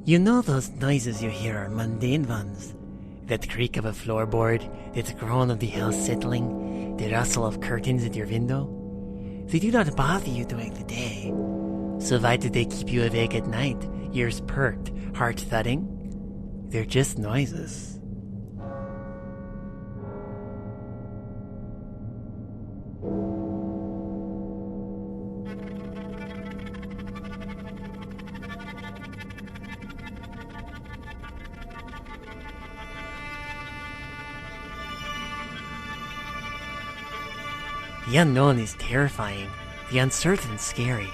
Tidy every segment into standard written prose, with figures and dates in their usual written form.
You know those noises you hear are mundane ones. That creak of a floorboard, that groan of the house settling, the rustle of curtains at your window. They do not bother you during the day. So why do they keep you awake at night, ears perked, heart thudding? They're just noises. The unknown is terrifying, the uncertain scary.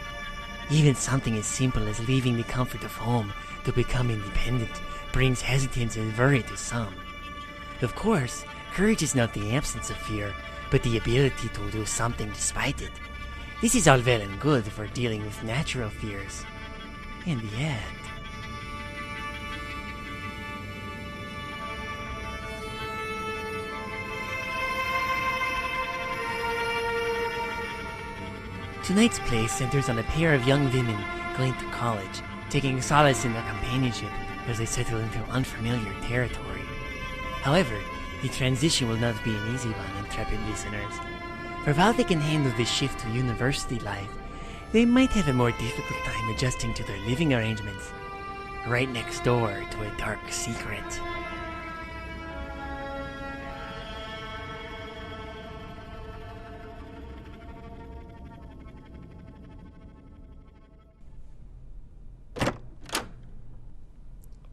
Even something as simple as leaving the comfort of home to become independent brings hesitance and worry to some. Of course, courage is not the absence of fear, but the ability to do something despite it. This is all well and good for dealing with natural fears. And yet... Tonight's play centers on a pair of young women going to college, taking solace in their companionship as they settle into unfamiliar territory. However, the transition will not be an easy one, intrepid listeners. For while they can handle the shift to university life, they might have a more difficult time adjusting to their living arrangements, right next door to a dark secret.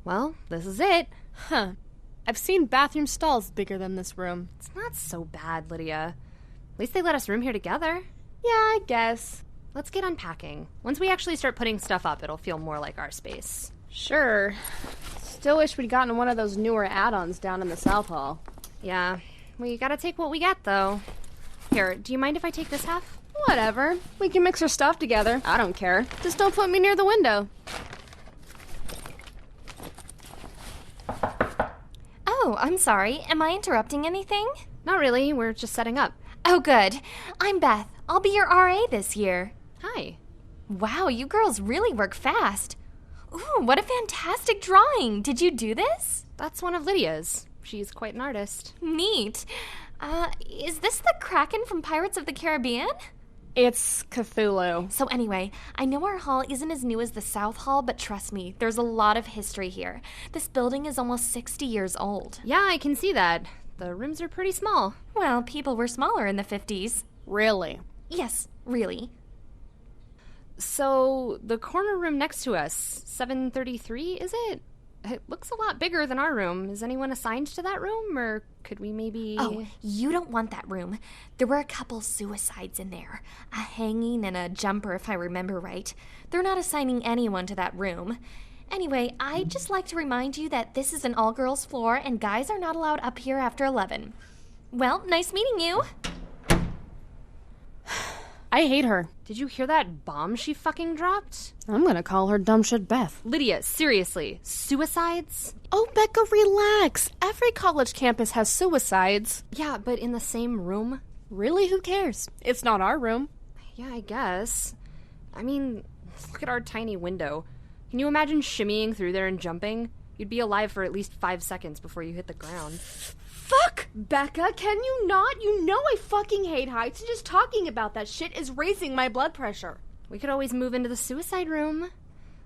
Well, this is it. Huh. I've seen bathroom stalls bigger than this room. It's not so bad, Lydia. At least they let us room here together. Yeah, I guess. Let's get unpacking. Once we actually start putting stuff up, it'll feel more like our space. Sure. Still wish we'd gotten one of those newer add-ons down in the South Hall. Yeah, we gotta take what we get, though. Here, do you mind if I take this half? Whatever. We can mix our stuff together. I don't care. Just don't put me near the window. Oh, I'm sorry. Am I interrupting anything? Not really. We're just setting up. Oh, good. I'm Beth. I'll be your RA this year. Hi. Wow, you girls really work fast. Ooh, what a fantastic drawing. Did you do this? That's one of Lydia's. She's quite an artist. Neat. Is this the Kraken from Pirates of the Caribbean? It's Cthulhu. So anyway, I know our hall isn't as new as the South Hall, but trust me, there's a lot of history here. This building is almost 60 years old. Yeah, I can see that. The rooms are pretty small. Well, people were smaller in the 50s. Really? Yes, really. So, the corner room next to us, 733, is it? It looks a lot bigger than our room. Is anyone assigned to that room, or could we maybe... Oh, you don't want that room. There were a couple suicides in there. A hanging and a jumper, if I remember right. They're not assigning anyone to that room. Anyway, I'd just like to remind you that this is an all-girls floor, and guys are not allowed up here after 11. Well, nice meeting you. I hate her. Did you hear that bomb she fucking dropped? I'm gonna call her dumb shit Beth. Lydia, seriously, suicides? Oh, Becca, relax. Every college campus has suicides. Yeah, but in the same room? Really, who cares? It's not our room. Yeah, I guess. I mean, look at our tiny window. Can you imagine shimmying through there and jumping? You'd be alive for at least 5 seconds before you hit the ground. Fuck! Becca, can you not? You know I fucking hate heights, and just talking about that shit is raising my blood pressure. We could always move into the suicide room.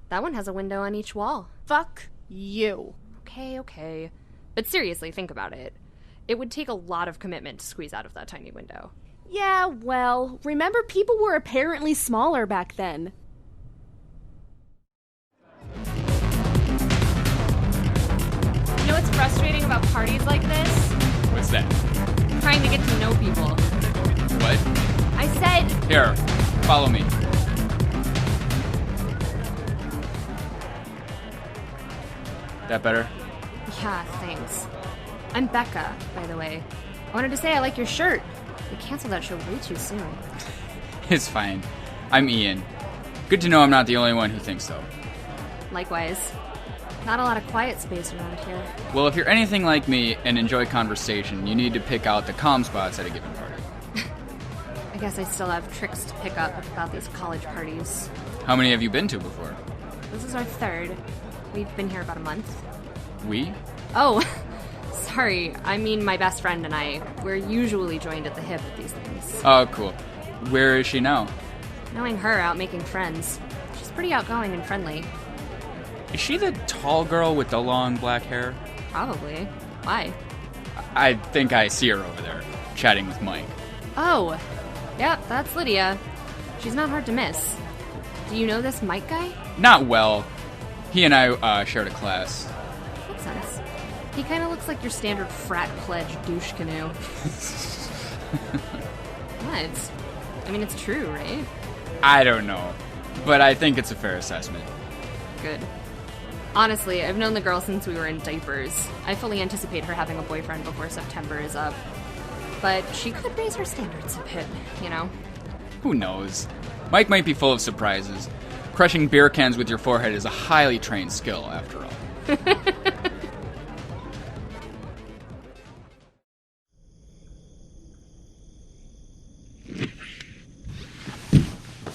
That one has a window on each wall. Fuck you. Okay. But seriously, think about it. It would take a lot of commitment to squeeze out of that tiny window. Yeah, well, remember people were apparently smaller back then. You know what's frustrating about parties like this? What's that? Trying to get to know people. What? I said... Here, follow me. That better? Yeah, thanks. I'm Becca, by the way. I wanted to say I like your shirt. We canceled that show way too soon. It's fine. I'm Ian. Good to know I'm not the only one who thinks so. Likewise. Not a lot of quiet space around here. Well, if you're anything like me and enjoy conversation, you need to pick out the calm spots at a given party. I guess I still have tricks to pick up about these college parties. How many have you been to before? This is our third. We've been here about a month. We? Oh, sorry. I mean my best friend and I. We're usually joined at the hip at these things. Oh, cool. Where is she now? Knowing her out making friends. She's pretty outgoing and friendly. Is she the tall girl with the long black hair? Probably. Why? I think I see her over there, chatting with Mike. Oh, yep, that's Lydia. She's not hard to miss. Do you know this Mike guy? Not well. He and I shared a class. Makes sense. He kind of looks like your standard frat pledge douche canoe. What? I mean, it's true, right? I don't know, but I think it's a fair assessment. Good. Honestly, I've known the girl since we were in diapers. I fully anticipate her having a boyfriend before September is up. But she could raise her standards a bit, you know? Who knows? Mike might be full of surprises. Crushing beer cans with your forehead is a highly trained skill, after all.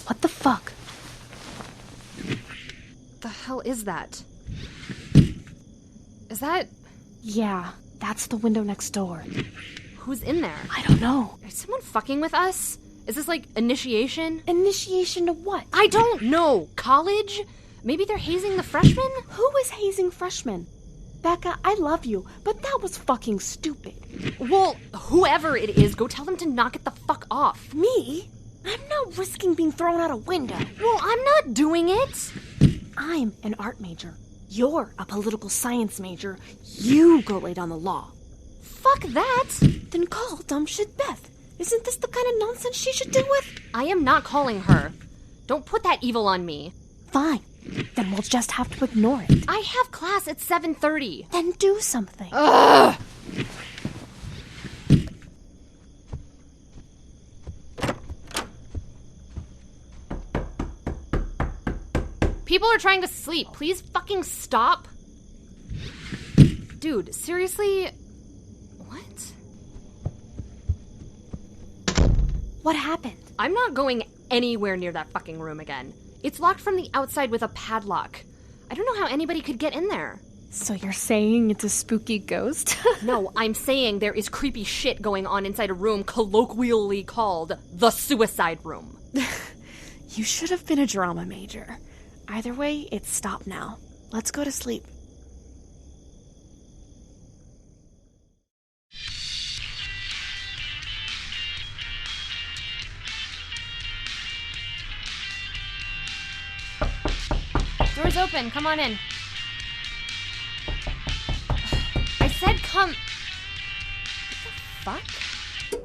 What the fuck? The hell is that? Is that... Yeah, that's the window next door. Who's in there? I don't know. Is someone fucking with us? Is this like initiation? Initiation to what? I don't know. College? Maybe they're hazing the freshmen? Who is hazing freshmen? Becca, I love you, but that was fucking stupid. Well, whoever it is, go tell them to knock it the fuck off. Me? I'm not risking being thrown out a window. Well, I'm not doing it. I'm an art major. You're a political science major. You go lay down the law. Fuck that. Then call dumb shit Beth. Isn't this the kind of nonsense she should deal with? I am not calling her. Don't put that evil on me. Fine. Then we'll just have to ignore it. I have class at 7:30. Then do something. Ugh! People are trying to sleep. Please fucking stop. Dude, seriously? What? What happened? I'm not going anywhere near that fucking room again. It's locked from the outside with a padlock. I don't know how anybody could get in there. So you're saying it's a spooky ghost? No, I'm saying there is creepy shit going on inside a room colloquially called the suicide room. You should have been a drama major. Either way, it's stopped now. Let's go to sleep. Door's open. Come on in. I said come... What the fuck?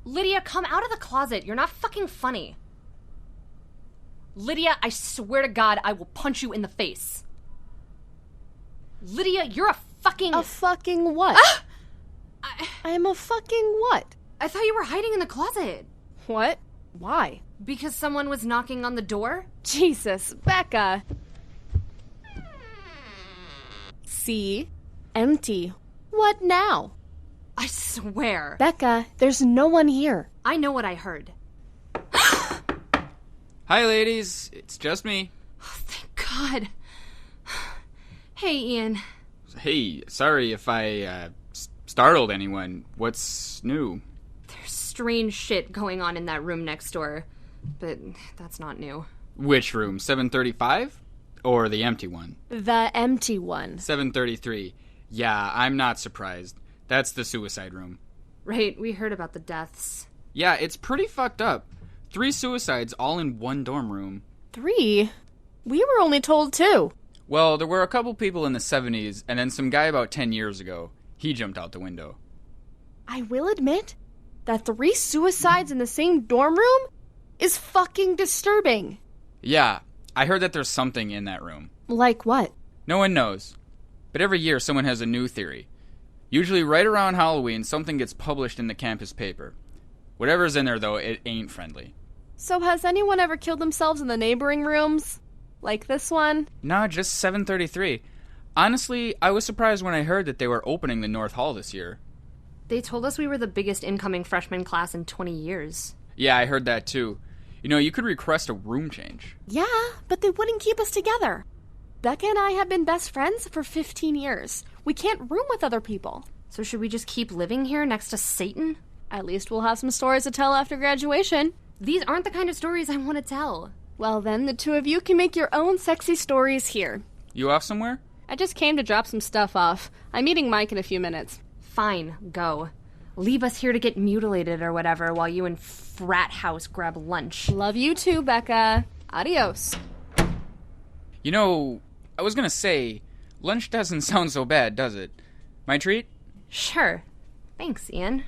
Lydia, come out of the closet. You're not fucking funny. Lydia, I swear to God, I will punch you in the face. Lydia, you're a fucking... A fucking what? I'm a fucking what? I thought you were hiding in the closet. What? Why? Because someone was knocking on the door? Jesus, Becca. See? Empty. What now? I swear. Becca, there's no one here. I know what I heard. Hi, ladies. It's just me. Oh, thank God. Hey, Ian. Hey, sorry if I startled anyone. What's new? There's strange shit going on in that room next door, but that's not new. Which room? 735? Or the empty one? The empty one. 733. Yeah, I'm not surprised. That's the suicide room. Right, we heard about the deaths. Yeah, it's pretty fucked up. 3 suicides all in one dorm room. 3? We were only told 2. Well, there were a couple people in the 70s, and then some guy about 10 years ago. He jumped out the window. I will admit that 3 suicides in the same dorm room is fucking disturbing. Yeah, I heard that there's something in that room. Like what? No one knows. But every year someone has a new theory. Usually right around Halloween, something gets published in the campus paper. Whatever's in there, though, it ain't friendly. So has anyone ever killed themselves in the neighboring rooms? Like this one? Nah, just 733. Honestly, I was surprised when I heard that they were opening the North Hall this year. They told us we were the biggest incoming freshman class in 20 years. Yeah, I heard that too. You know, you could request a room change. Yeah, but they wouldn't keep us together. Becca and I have been best friends for 15 years. We can't room with other people. So should we just keep living here next to Satan? At least we'll have some stories to tell after graduation. These aren't the kind of stories I want to tell. Well then, the two of you can make your own sexy stories here. You off somewhere? I just came to drop some stuff off. I'm meeting Mike in a few minutes. Fine, go. Leave us here to get mutilated or whatever while you and Frat House grab lunch. Love you too, Becca. Adios. You know, I was gonna say, lunch doesn't sound so bad, does it? My treat? Sure. Thanks, Ian.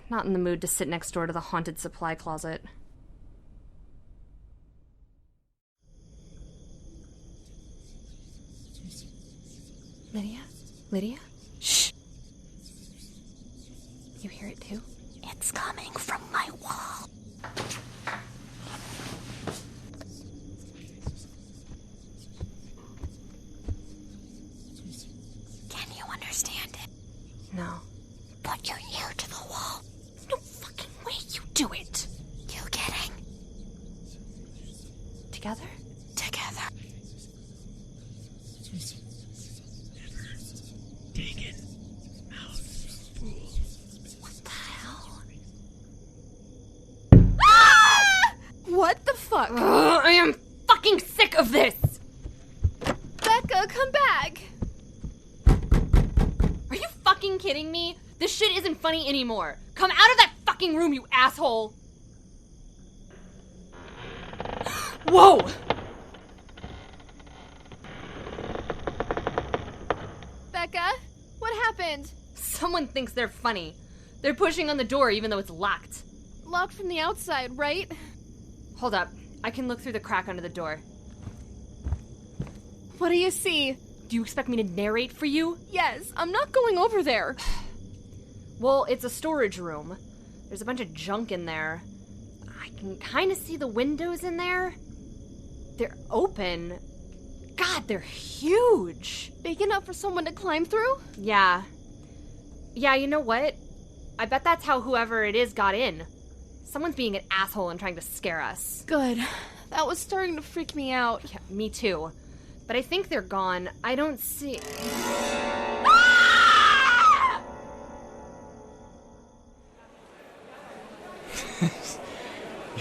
Not in the mood to sit next door to the haunted supply closet. Lydia? Lydia? Shh! You hear it too? It's coming from my wall. Can you understand it? No. Put your ear to the wall. No fucking way you do it. You getting? Together? Together. Taken out. What the hell? What the fuck? Ugh, I am fucking sick of this! Becca, come back! Are you fucking kidding me? This shit isn't funny anymore. Come out of that fucking room, you asshole! Whoa! Becca, what happened? Someone thinks they're funny. They're pushing on the door even though it's locked. Locked from the outside, right? Hold up. I can look through the crack under the door. What do you see? Do you expect me to narrate for you? Yes, I'm not going over there. Well, it's a storage room. There's a bunch of junk in there. I can kind of see the windows in there. They're open. God, they're huge. Big enough for someone to climb through? Yeah. Yeah, you know what? I bet that's how whoever it is got in. Someone's being an asshole and trying to scare us. Good. That was starting to freak me out. Yeah, me too. But I think they're gone. I don't see...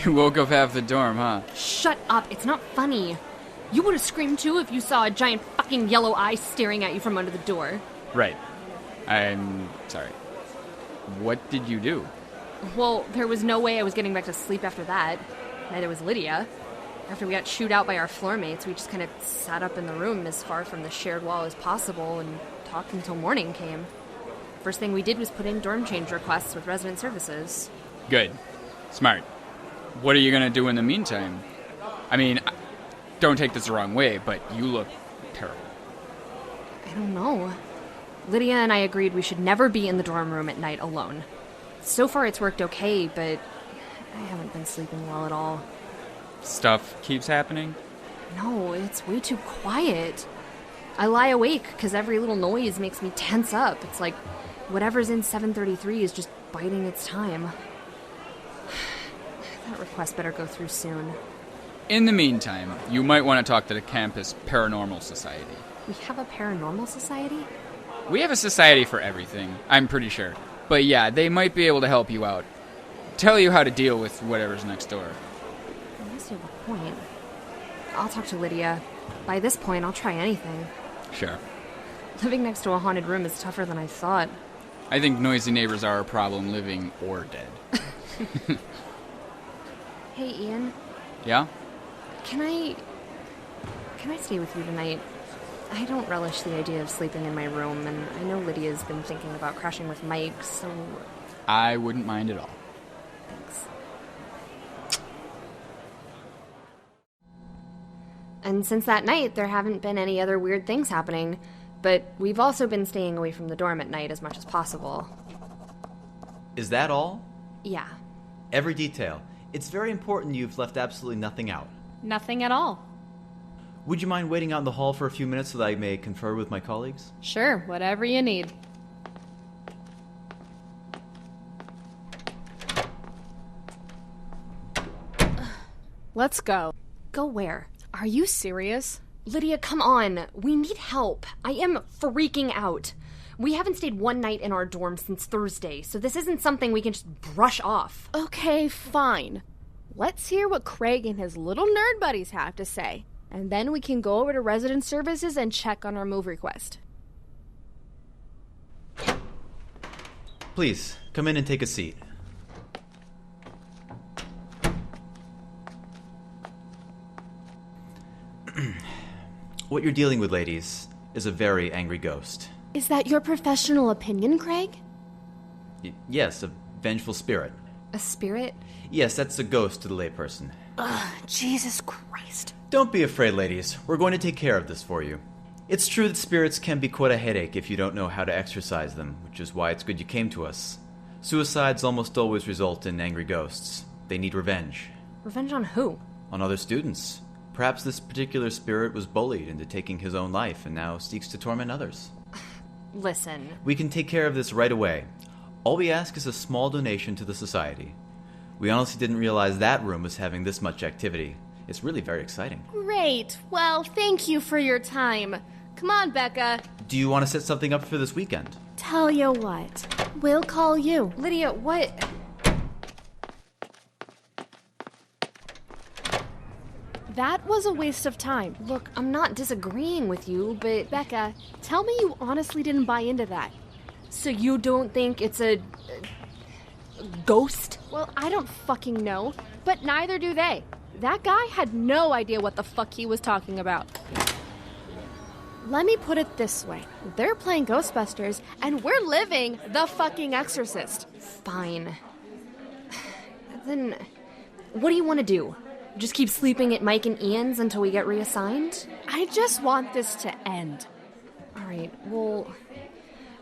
You woke up half the dorm, huh? Shut up. It's not funny. You would have screamed too if you saw a giant fucking yellow eye staring at you from under the door. Right. I'm sorry. What did you do? Well, there was no way I was getting back to sleep after that. Neither was Lydia. After we got chewed out by our floor mates, we just kind of sat up in the room as far from the shared wall as possible and talked until morning came. First thing we did was put in dorm change requests with resident services. Good. Smart. What are you gonna do in the meantime? I mean, don't take this the wrong way, but you look terrible. I don't know. Lydia and I agreed we should never be in the dorm room at night alone. So far it's worked okay, but I haven't been sleeping well at all. Stuff keeps happening? No, it's way too quiet. I lie awake because every little noise makes me tense up. It's like whatever's in 733 is just biding its time. That request better go through soon. In the meantime, you might want to talk to the campus Paranormal Society. We have a paranormal society? We have a society for everything, I'm pretty sure. But yeah, they might be able to help you out. Tell you how to deal with whatever's next door. I guess you have a point. I'll talk to Lydia. By this point, I'll try anything. Sure. Living next to a haunted room is tougher than I thought. I think noisy neighbors are a problem, living or dead. Hey, Ian. Yeah? Can I stay with you tonight? I don't relish the idea of sleeping in my room, and I know Lydia's been thinking about crashing with Mike, so... I wouldn't mind at all. Thanks. And since that night, there haven't been any other weird things happening, but we've also been staying away from the dorm at night as much as possible. Is that all? Yeah. Every detail. It's very important you've left absolutely nothing out. Nothing at all. Would you mind waiting out in the hall for a few minutes so that I may confer with my colleagues? Sure, whatever you need. Let's go. Go where? Are you serious? Lydia, come on. We need help. I am freaking out. We haven't stayed one night in our dorm since Thursday, so this isn't something we can just brush off. Okay, fine. Let's hear what Craig and his little nerd buddies have to say, and then we can go over to resident services and check on our move request. Please, come in and take a seat. What you're dealing with, ladies, is a very angry ghost. Is that your professional opinion, Craig? Yes, a vengeful spirit. A spirit? Yes, that's a ghost to the layperson. Ugh, Jesus Christ. Don't be afraid, ladies. We're going to take care of this for you. It's true that spirits can be quite a headache if you don't know how to exorcise them, which is why it's good you came to us. Suicides almost always result in angry ghosts. They need revenge. Revenge on who? On other students. Perhaps this particular spirit was bullied into taking his own life and now seeks to torment others. Listen. We can take care of this right away. All we ask is a small donation to the society. We honestly didn't realize that room was having this much activity. It's really very exciting. Great. Well, thank you for your time. Come on, Becca. Do you want to set something up for this weekend? Tell you what. We'll call you. Lydia, what? That was a waste of time. Look, I'm not disagreeing with you, but... Becca, tell me you honestly didn't buy into that. So you don't think it's a ghost? Well, I don't fucking know, but neither do they. That guy had no idea what the fuck he was talking about. Let me put it this way. They're playing Ghostbusters, and we're living the fucking Exorcist. Fine. Then, what do you want to do? Just keep sleeping at Mike and Ian's until we get reassigned? I just want this to end. Alright, well...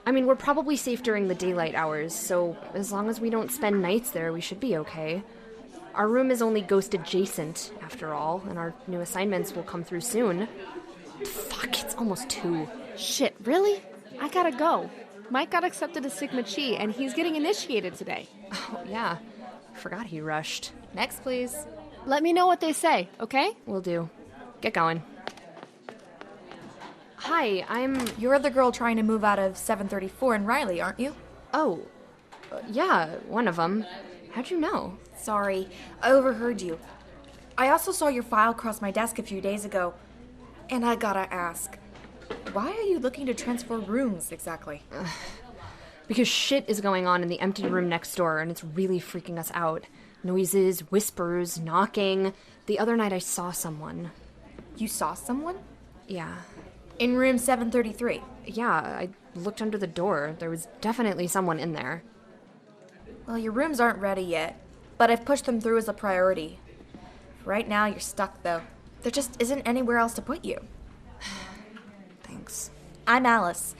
I mean, we're probably safe during the daylight hours, so as long as we don't spend nights there, we should be okay. Our room is only ghost adjacent, after all, and our new assignments will come through soon. Fuck, it's almost 2. Shit, really? I gotta go. Mike got accepted to Sigma Chi, and he's getting initiated today. Oh, yeah. Forgot he rushed. Next, please. Let me know what they say, okay? Will do. Get going. Hi, You're the girl trying to move out of 734 in Riley, aren't you? Oh, yeah, one of them. How'd you know? Sorry, I overheard you. I also saw your file cross my desk a few days ago. And I gotta ask, why are you looking to transfer rooms exactly? Because shit is going on in the empty room next door, and it's really freaking us out. Noises, whispers, knocking. The other night I saw someone. You saw someone? Yeah. In room 733? Yeah, I looked under the door. There was definitely someone in there. Well, your rooms aren't ready yet, but I've pushed them through as a priority. Right now, you're stuck, though. There just isn't anywhere else to put you. Thanks. I'm Alice.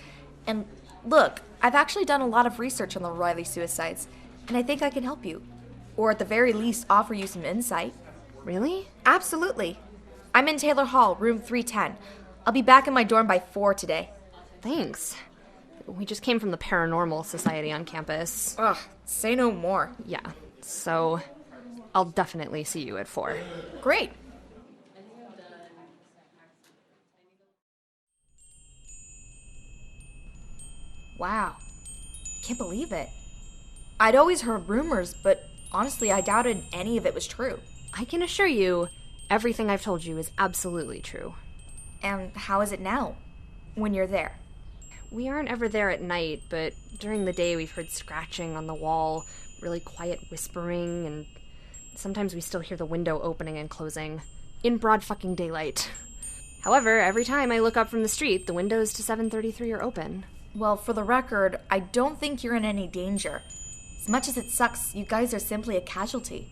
And look, I've actually done a lot of research on the Riley suicides, and I think I can help you. Or at the very least, offer you some insight. Really? Absolutely. I'm in Taylor Hall, room 310. I'll be back in my dorm by 4 today. Thanks. We just came from the Paranormal Society on campus. Ugh, say no more. Yeah, so I'll definitely see you at 4. Great. Wow. Can't believe it. I'd always heard rumors, but honestly, I doubted any of it was true. I can assure you, everything I've told you is absolutely true. And how is it now, when you're there? We aren't ever there at night, but during the day we've heard scratching on the wall, really quiet whispering, and sometimes we still hear the window opening and closing, in broad fucking daylight. However, every time I look up from the street, the windows to 733 are open. Well, for the record, I don't think you're in any danger. As much as it sucks, you guys are simply a casualty.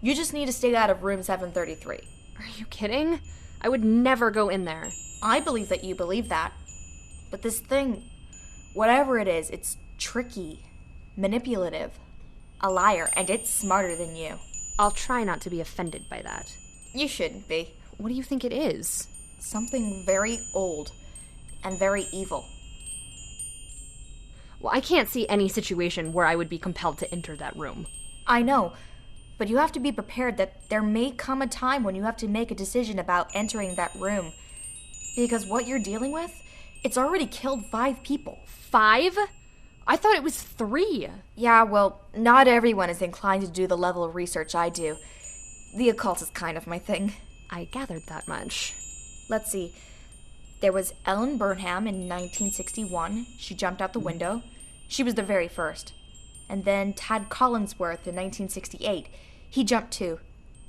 You just need to stay out of room 733. Are you kidding? I would never go in there. I believe that you believe that. But this thing, whatever it is, it's tricky, manipulative, a liar, and it's smarter than you. I'll try not to be offended by that. You shouldn't be. What do you think it is? Something very old and very evil. Well, I can't see any situation where I would be compelled to enter that room. I know, but you have to be prepared that there may come a time when you have to make a decision about entering that room. Because what you're dealing with, it's already killed 5 people. 5? I thought it was 3. Yeah, well, not everyone is inclined to do the level of research I do. The occult is kind of my thing. I gathered that much. Let's see. There was Ellen Burnham in 1961. She jumped out the window. She was the very first. And then Tad Collinsworth in 1968. He jumped too.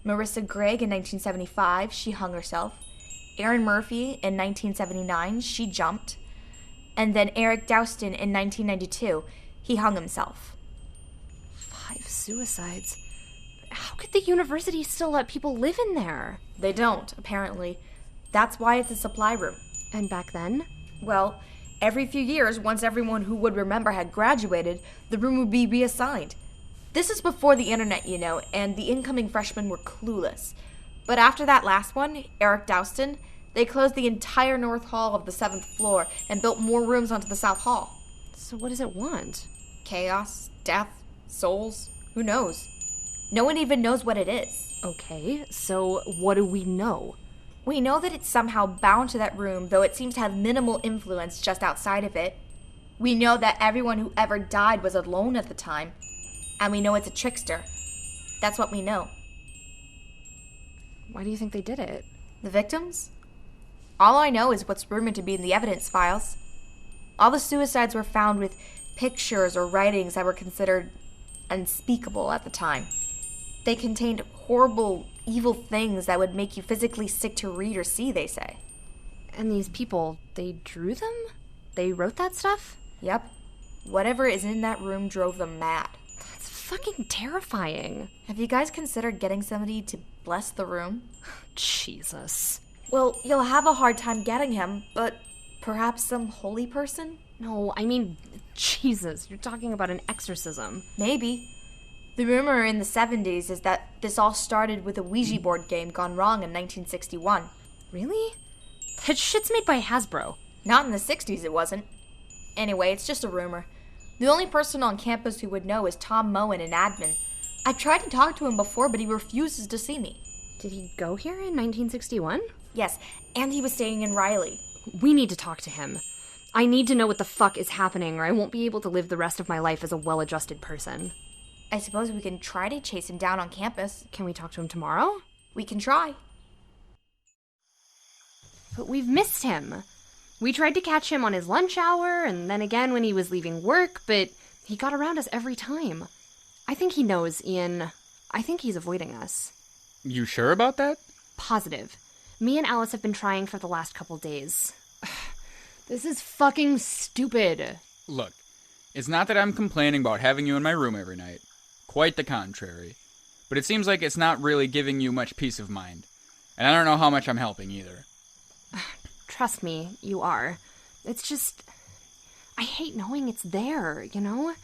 Marissa Gregg in 1975. She hung herself. Erin Murphy in 1979. She jumped. And then Eric Douston in 1992. He hung himself. 5 suicides. How could the university still let people live in there? They don't, apparently. That's why it's a supply room. And back then? Well, every few years, once everyone who would remember had graduated, the room would be reassigned. This is before the internet, you know, and the incoming freshmen were clueless. But after that last one, Eric Douston, they closed the entire north hall of the 7th floor and built more rooms onto the south hall. So what does it want? Chaos, death, souls, who knows? No one even knows what it is. Okay, so what do we know? We know that it's somehow bound to that room, though it seems to have minimal influence just outside of it. We know that everyone who ever died was alone at the time. And we know it's a trickster. That's what we know. Why do you think they did it? The victims? All I know is what's rumored to be in the evidence files. All the suicides were found with pictures or writings that were considered unspeakable at the time. They contained horrible, evil things that would make you physically sick to read or see, they say. And these people, they drew them? They wrote that stuff? Yep. Whatever is in that room drove them mad. That's fucking terrifying. Have you guys considered getting somebody to bless the room? Jesus. Well, you'll have a hard time getting him, but perhaps some holy person? No, I mean, Jesus, you're talking about an exorcism. Maybe. The rumor in the 70s is that this all started with a Ouija board game gone wrong in 1961. Really? That shit's made by Hasbro. Not in the 60s it wasn't. Anyway, it's just a rumor. The only person on campus who would know is Tom Moen, an admin. I've tried to talk to him before, but he refuses to see me. Did he go here in 1961? Yes, and he was staying in Riley. We need to talk to him. I need to know what the fuck is happening, or I won't be able to live the rest of my life as a well-adjusted person. I suppose we can try to chase him down on campus. Can we talk to him tomorrow? We can try. But we've missed him. We tried to catch him on his lunch hour, and then again when he was leaving work, but he got around us every time. I think he knows, Ian. I think he's avoiding us. You sure about that? Positive. Me and Alice have been trying for the last couple days. This is fucking stupid. Look, it's not that I'm complaining about having you in my room every night. Quite the contrary. But it seems like it's not really giving you much peace of mind. And I don't know how much I'm helping either. Trust me, you are. It's just... I hate knowing it's there, you know?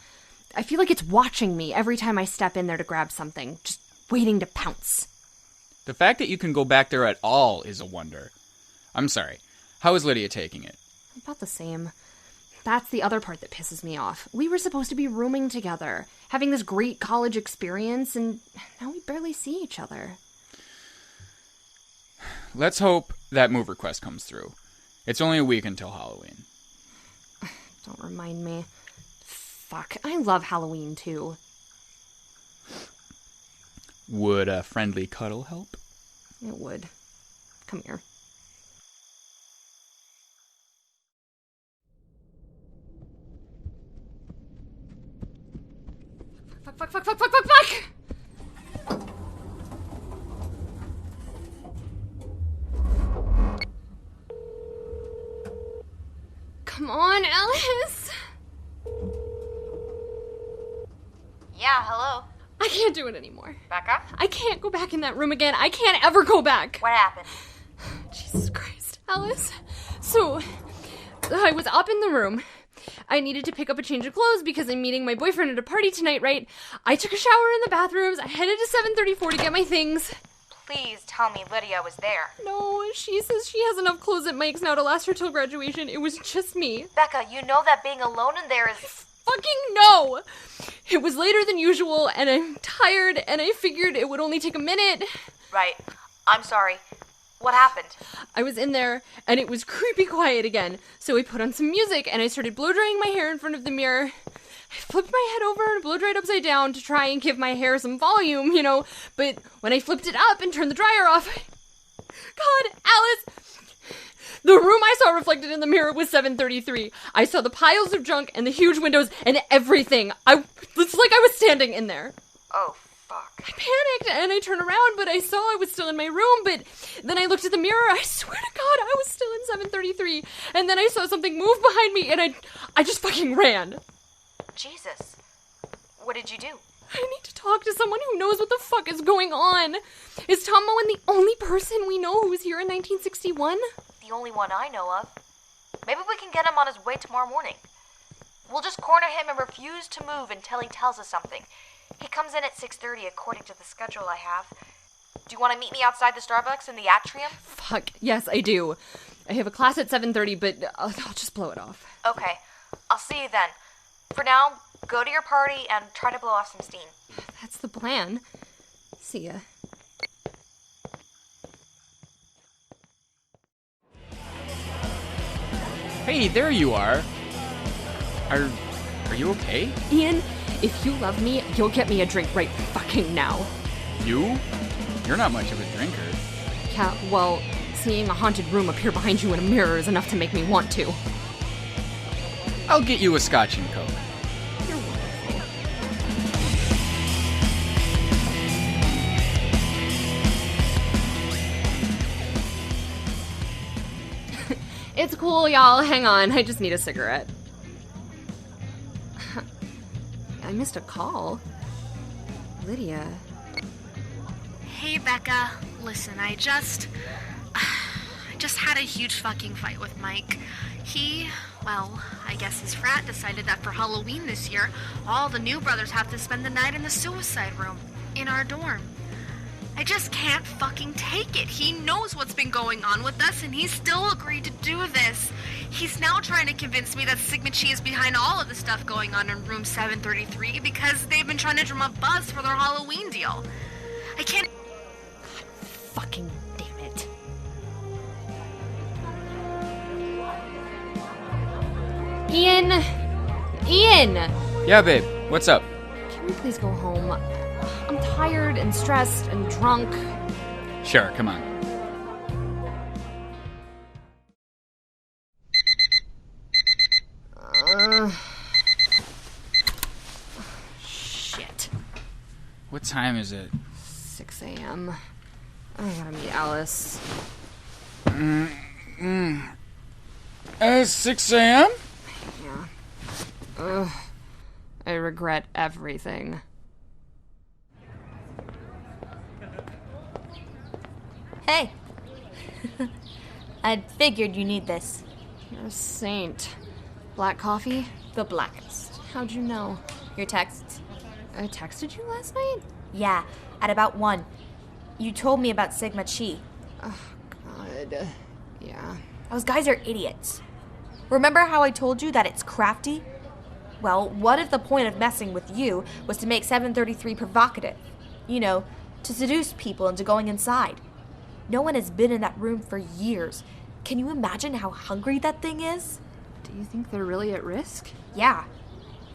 I feel like it's watching me every time I step in there to grab something, just waiting to pounce. The fact that you can go back there at all is a wonder. I'm sorry. How is Lydia taking it? About the same. That's the other part that pisses me off. We were supposed to be rooming together, having this great college experience, and now we barely see each other. Let's hope that move request comes through. It's only a week until Halloween. Don't remind me. Fuck, I love Halloween too. Would a friendly cuddle help? It would. Come here. Fuck! Come on, Alice! Yeah, hello. I can't do it anymore. Becca? I can't go back in that room again. I can't ever go back. What happened? Jesus Christ. Alice. So, I was up in the room. I needed to pick up a change of clothes because I'm meeting my boyfriend at a party tonight, right? I took a shower in the bathrooms. I headed to 734 to get my things. Please tell me Lydia was there. No, she says she has enough clothes at Mike's now to last her till graduation. It was just me. Becca, you know that being alone in there is... Fucking no! It was later than usual, and I'm tired, and I figured it would only take a minute. Right. I'm sorry. What happened? I was in there, and it was creepy quiet again. So I put on some music, and I started blow-drying my hair in front of the mirror. I flipped my head over and blow-dried upside down to try and give my hair some volume, But when I flipped it up and turned the dryer off... God, Alice... The room I saw reflected in the mirror was 733. I saw the piles of junk and the huge windows and everything. It's like I was standing in there. Oh, fuck. I panicked and I turned around, but I saw I was still in my room. But then I looked at the mirror. I swear to God, I was still in 733. And then I saw something move behind me and I just fucking ran. Jesus. What did you do? I need to talk to someone who knows what the fuck is going on. Is Tom Moen the only person we know who was here in 1961? The only one I know of. Maybe we can get him on his way tomorrow morning. We'll just corner him and refuse to move until he tells us something. He comes in at 6:30 according to the schedule I have. Do you want to meet me outside the Starbucks in the atrium? Fuck, yes, I do. I have a class at 7:30, but I'll just blow it off. Okay, I'll see you then. For now, go to your party and try to blow off some steam. That's the plan. See ya. Hey, there you are. Are you okay? Ian, if you love me, you'll get me a drink right fucking now. You? You're not much of a drinker. Yeah, well, seeing a haunted room appear behind you in a mirror is enough to make me want to. I'll get you a Scotch and Coke. You're wonderful. It's cool, y'all. Hang on. I just need a cigarette. I missed a call. Lydia. Hey, Becca. Listen, I just had a huge fucking fight with Mike. I guess his frat decided that for Halloween this year, all the new brothers have to spend the night in the suicide room in our dorm. I just can't fucking take it. He knows what's been going on with us, and he's still agreed to do this. He's now trying to convince me that Sigma Chi is behind all of the stuff going on in room 733 because they've been trying to drum up buzz for their Halloween deal. I can't... God fucking damn it. Ian! Yeah, babe. What's up? Can we please go home? I'm tired and stressed and drunk. Sure, come on. Shit. What time is it? 6 a.m. I gotta meet Alice. 6 a.m.? Yeah. Ugh. I regret everything. Hey. I figured you need this. You're a saint. Black coffee? The blackest. How'd you know? Your texts. I texted you last night? Yeah, at about 1. You told me about Sigma Chi. Oh, God. Yeah. Those guys are idiots. Remember how I told you that it's crafty? Well, what if the point of messing with you was to make 733 provocative? You know, to seduce people into going inside. No one has been in that room for years. Can you imagine how hungry that thing is? Do you think they're really at risk? Yeah.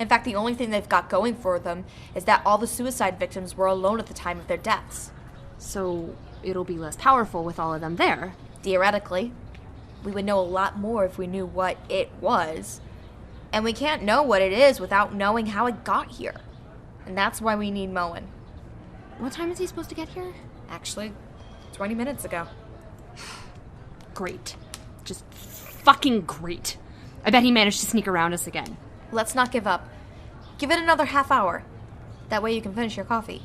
In fact, the only thing they've got going for them is that all the suicide victims were alone at the time of their deaths. So it'll be less powerful with all of them there. Theoretically. We would know a lot more if we knew what it was. And we can't know what it is without knowing how it got here. And that's why we need Moen. What time is he supposed to get here? Actually, 20 minutes ago. Great. Just fucking great. I bet he managed to sneak around us again. Let's not give up. Give it another half hour. That way you can finish your coffee.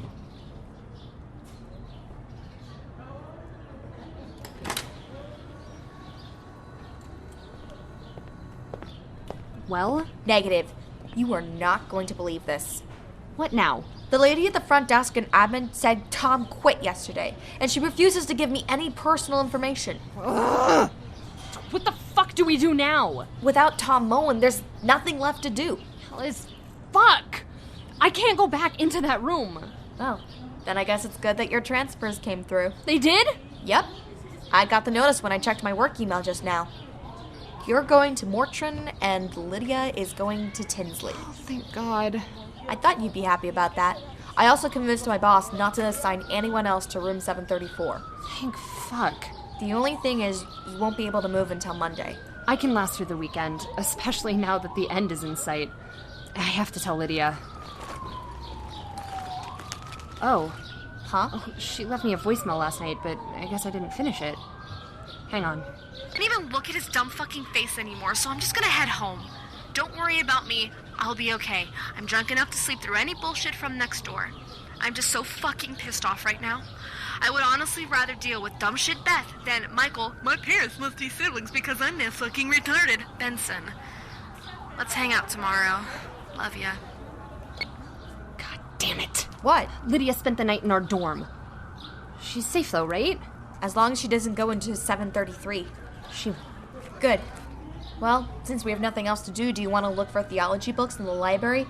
Well? Negative. You are not going to believe this. What now? The lady at the front desk and admin said Tom quit yesterday, and she refuses to give me any personal information. Ugh. What the fuck do we do now? Without Tom Moen, there's nothing left to do. Alice, fuck! I can't go back into that room. Oh, then I guess it's good that your transfers came through. They did? Yep. I got the notice when I checked my work email just now. You're going to Mortran, and Lydia is going to Tinsley. Oh, thank God. I thought you'd be happy about that. I also convinced my boss not to assign anyone else to room 734. Thank fuck. The only thing is, you won't be able to move until Monday. I can last through the weekend, especially now that the end is in sight. I have to tell Lydia. Oh. Huh? Oh, she left me a voicemail last night, but I guess I didn't finish it. Hang on. I can't even look at his dumb fucking face anymore, so I'm just gonna head home. Don't worry about me. I'll be okay. I'm drunk enough to sleep through any bullshit from next door. I'm just so fucking pissed off right now. I would honestly rather deal with dumb shit Beth than Michael, my parents must be siblings because I'm that fucking retarded, Benson. Let's hang out tomorrow. Love ya. God damn it. What? Lydia spent the night in our dorm. She's safe though, right? As long as she doesn't go into 733. She... Good. Well, since we have nothing else to do you want to look for theology books in the library?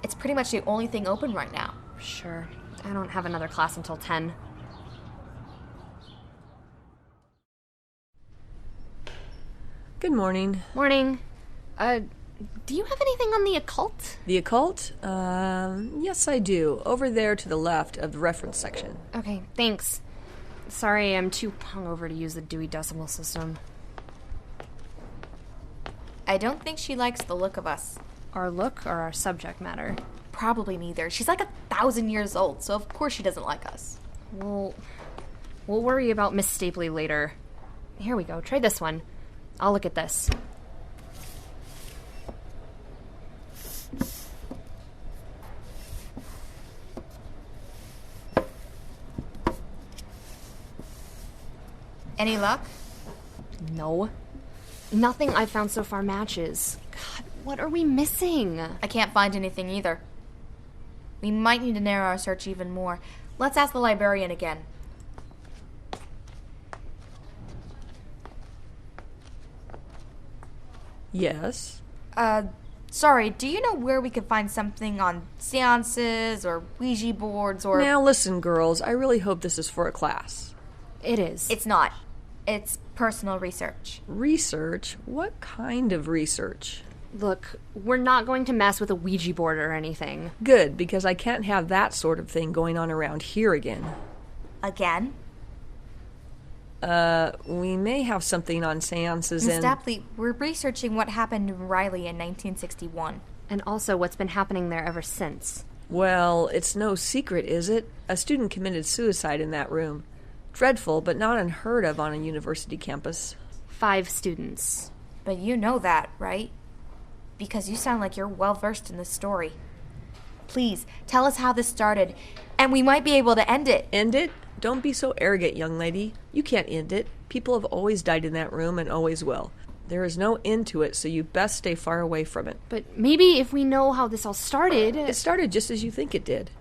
It's pretty much the only thing open right now. Sure. I don't have another class until 10. Good morning. Morning. Do you have anything on the occult? The occult? Yes I do. Over there to the left of the reference section. Okay, thanks. Sorry, I'm too hungover to use the Dewey Decimal System. I don't think she likes the look of us. Our look or our subject matter? Probably neither. She's like 1,000 years old, so of course she doesn't like us. We'll worry about Miss Stapley later. Here we go. Try this one. I'll look at this. Any luck? No. Nothing I've found so far matches. God, what are we missing? I can't find anything either. We might need to narrow our search even more. Let's ask the librarian again. Yes? Sorry, do you know where we could find something on seances or Ouija boards or... Now listen, girls, I really hope this is for a class. It is. It's not. It's personal research. Research? What kind of research? Look, we're not going to mess with a Ouija board or anything. Good, because I can't have that sort of thing going on around here again. Again? We may have something on seances Miss and... Stapley, we're researching what happened in Riley in 1961. And also what's been happening there ever since. Well, it's no secret, is it? A student committed suicide in that room. Dreadful, but not unheard of on a university campus. 5 students. But you know that, right? Because you sound like you're well-versed in this story. Please, tell us how this started, and we might be able to end it. End it? Don't be so arrogant, young lady. You can't end it. People have always died in that room and always will. There is no end to it, so you best stay far away from it. But maybe if we know how this all started... It started just as you think it did.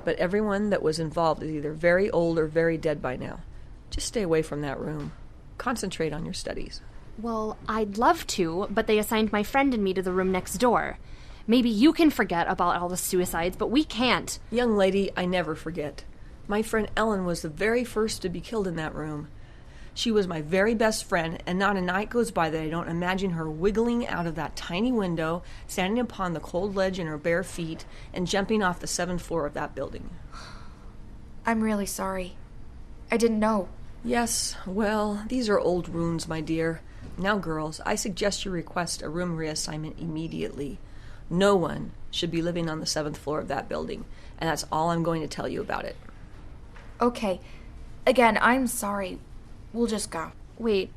But everyone that was involved is either very old or very dead by now. Just stay away from that room. Concentrate on your studies. Well, I'd love to, but they assigned my friend and me to the room next door. Maybe you can forget about all the suicides, but we can't. Young lady, I never forget. My friend Ellen was the very first to be killed in that room. She was my very best friend, and not a night goes by that I don't imagine her wiggling out of that tiny window, standing upon the cold ledge in her bare feet, and jumping off the 7th floor of that building. I'm really sorry. I didn't know. Yes, well, these are old wounds, my dear. Now, girls, I suggest you request a room reassignment immediately. No one should be living on the 7th floor of that building, and that's all I'm going to tell you about it. Okay. Again, I'm sorry. We'll just go. Wait.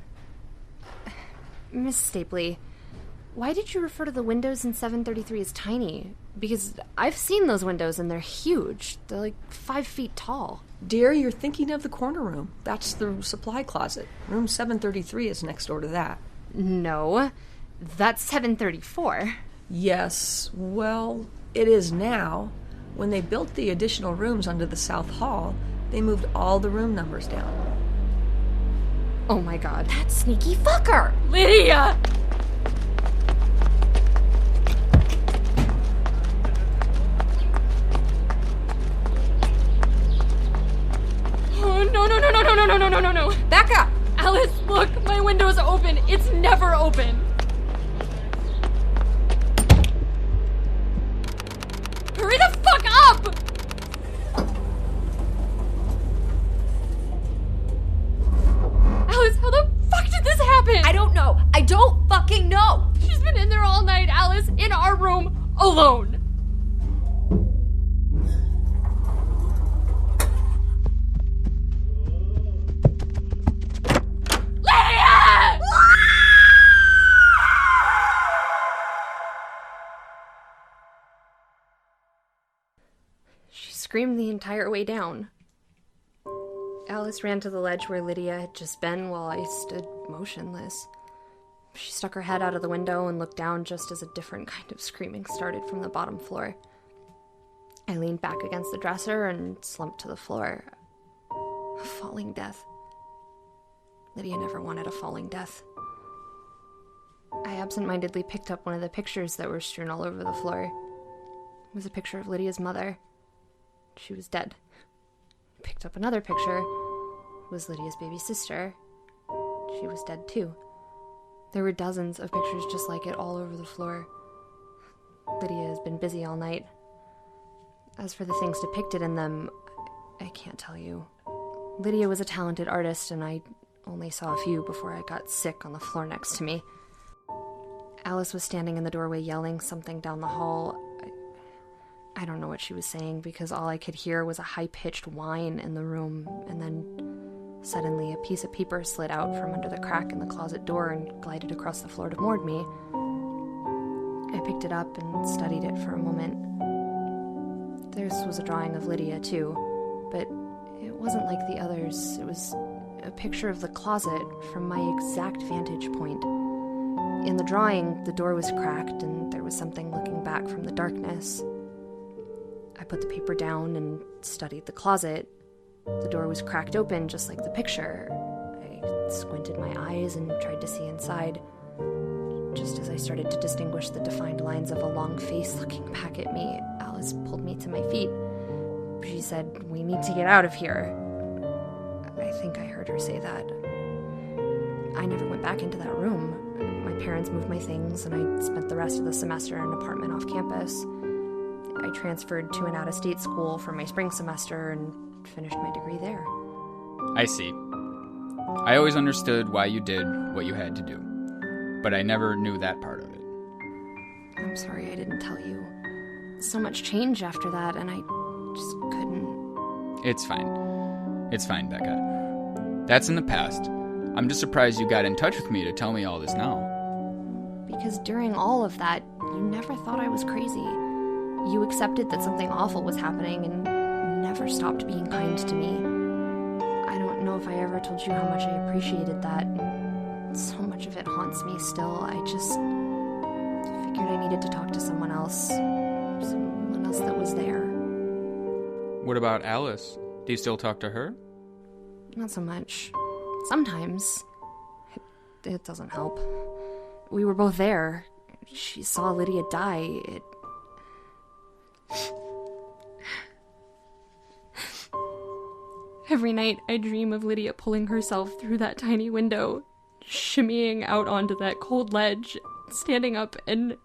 Miss Stapley, why did you refer to the windows in 733 as tiny? Because I've seen those windows and they're huge. They're like 5 feet tall. Dear, you're thinking of the corner room. That's the supply closet. Room 733 is next door to that. No, that's 734. Yes, well, it is now. When they built the additional rooms under the South Hall, they moved all the room numbers down. Oh my god. That sneaky fucker! Lydia! Oh, no. Becca! Alice, look, my window's open. It's never open. Hurry the fuck up! Alice, how the fuck did this happen? I don't know. I don't fucking know. She's been in there all night, Alice, in our room, alone. Lydia! She screamed the entire way down. Alice ran to the ledge where Lydia had just been while I stood motionless. She stuck her head out of the window and looked down just as a different kind of screaming started from the bottom floor. I leaned back against the dresser and slumped to the floor. A falling death. Lydia never wanted a falling death. I absentmindedly picked up one of the pictures that were strewn all over the floor. It was a picture of Lydia's mother. She was dead. Picked up another picture. It was Lydia's baby sister. She was dead too. There were dozens of pictures just like it all over the floor. Lydia has been busy all night. As for the things depicted in them, I can't tell you. Lydia was a talented artist, and I only saw a few before I got sick on the floor next to me. Alice was standing in the doorway yelling something down the hall. I don't know what she was saying because all I could hear was a high-pitched whine in the room, and then suddenly a piece of paper slid out from under the crack in the closet door and glided across the floor toward me. I picked it up and studied it for a moment. This was a drawing of Lydia, too, but it wasn't like the others. It was a picture of the closet from my exact vantage point. In the drawing, the door was cracked, and there was something looking back from the darkness. I put the paper down and studied the closet. The door was cracked open, just like the picture. I squinted my eyes and tried to see inside. Just as I started to distinguish the defined lines of a long face looking back at me, Alice pulled me to my feet. She said, "We need to get out of here." I think I heard her say that. I never went back into that room. My parents moved my things, and I spent the rest of the semester in an apartment off campus. I transferred to an out-of-state school for my spring semester and finished my degree there. I see. I always understood why you did what you had to do, but I never knew that part of it. I'm sorry I didn't tell you. So much changed after that, and I just couldn't. It's fine. It's fine, Becca. That's in the past. I'm just surprised you got in touch with me to tell me all this now. Because during all of that, you never thought I was crazy. You accepted that something awful was happening and never stopped being kind to me. I don't know if I ever told you how much I appreciated that. So much of it haunts me still. I just figured I needed to talk to someone else. Someone else that was there. What about Alice? Do you still talk to her? Not so much. Sometimes. It doesn't help. We were both there. She saw Lydia die. Every night I dream of Lydia pulling herself through that tiny window, shimmying out onto that cold ledge, standing up and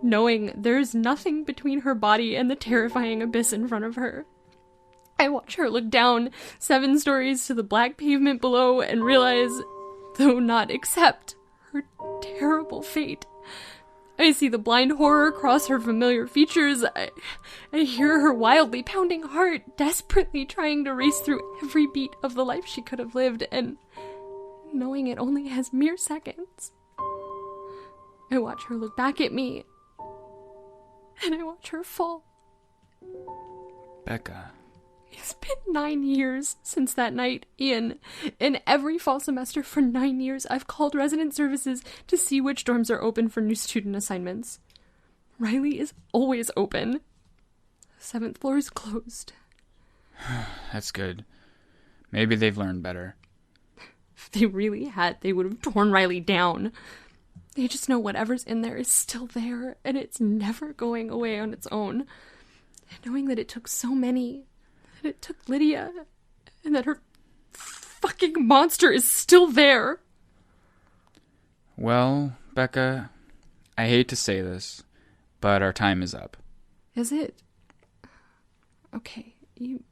knowing there's nothing between her body and the terrifying abyss in front of her. I watch her look down 7 stories to the black pavement below and realize, though not accept, her terrible fate. I see the blind horror cross her familiar features. I hear her wildly pounding heart, desperately trying to race through every beat of the life she could have lived, and knowing it only has mere seconds. I watch her look back at me, and I watch her fall. Becca. It's been 9 years since that night, Ian. In every fall semester for 9 years, I've called resident services to see which dorms are open for new student assignments. Riley is always open. The 7th floor is closed. That's good. Maybe they've learned better. If they really had, they would have torn Riley down. They just know whatever's in there is still there, and it's never going away on its own. And knowing that it took so many... It took Lydia, and that her fucking fucking monster is still there. Well, Becca, I hate to say this, but our time is up. Is it? Okay, you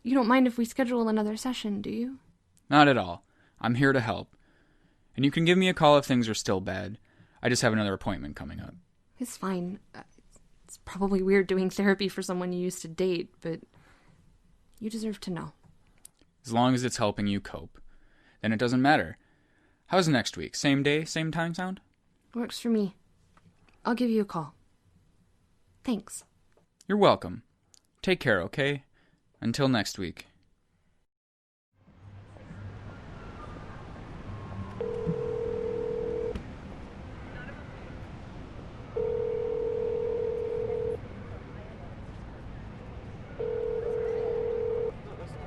don't mind if we schedule another session, do you? Not at all. I'm here to help. And you can give me a call if things are still bad. I just have another appointment coming up. It's fine. It's probably weird doing therapy for someone you used to date, but you deserve to know. As long as it's helping you cope, then it doesn't matter. How's next week? Same day, same time sound? Works for me. I'll give you a call. Thanks. You're welcome. Take care, okay? Until next week.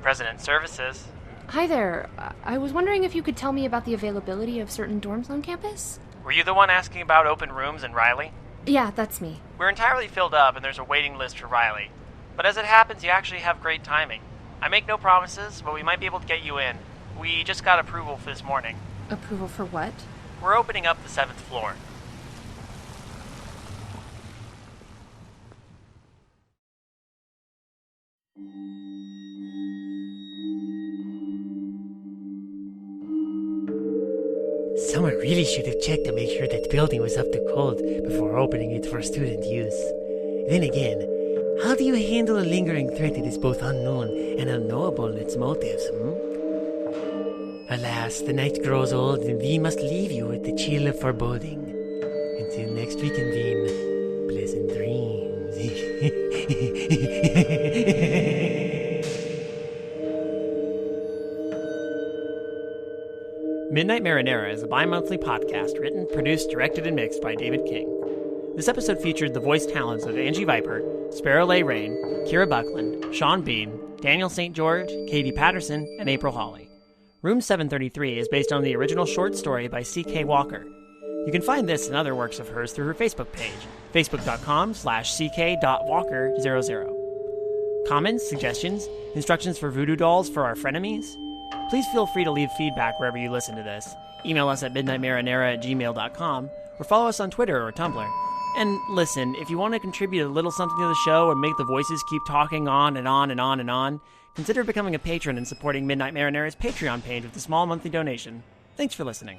President Services. Hi there. I was wondering if you could tell me about the availability of certain dorms on campus? Were you the one asking about open rooms in Riley? Yeah, that's me. We're entirely filled up and there's a waiting list for Riley. But as it happens, you actually have great timing. I make no promises, but we might be able to get you in. We just got approval for this morning. Approval for what? We're opening up the 7th floor. Someone really should have checked to make sure that the building was up to code before opening it for student use. Then again, how do you handle a lingering threat that is both unknown and unknowable in its motives, Alas, the night grows old and we must leave you with the chill of foreboding. Until next week, Convene. Pleasant dreams. Midnight Marinara is a bi-monthly podcast written, produced, directed, and mixed by David King. This episode featured the voice talents of Angi Viper, Sparrow, Leigh, Rayne, Kira Buckland, Shawn Bean, Daniel St. George, Katie Patterson, and April Hawley. Room 733 is based on the original short story by C.K. Walker. You can find this and other works of hers through her Facebook page, facebook.com/ck.walker00. Comments, suggestions, instructions for voodoo dolls for our frenemies? Please feel free to leave feedback wherever you listen to this. Email us at midnightmarinara@gmail.com or follow us on Twitter or Tumblr. And listen, if you want to contribute a little something to the show and make the voices keep talking on and on and on and on, consider becoming a patron and supporting Midnight Marinara's Patreon page with a small monthly donation. Thanks for listening.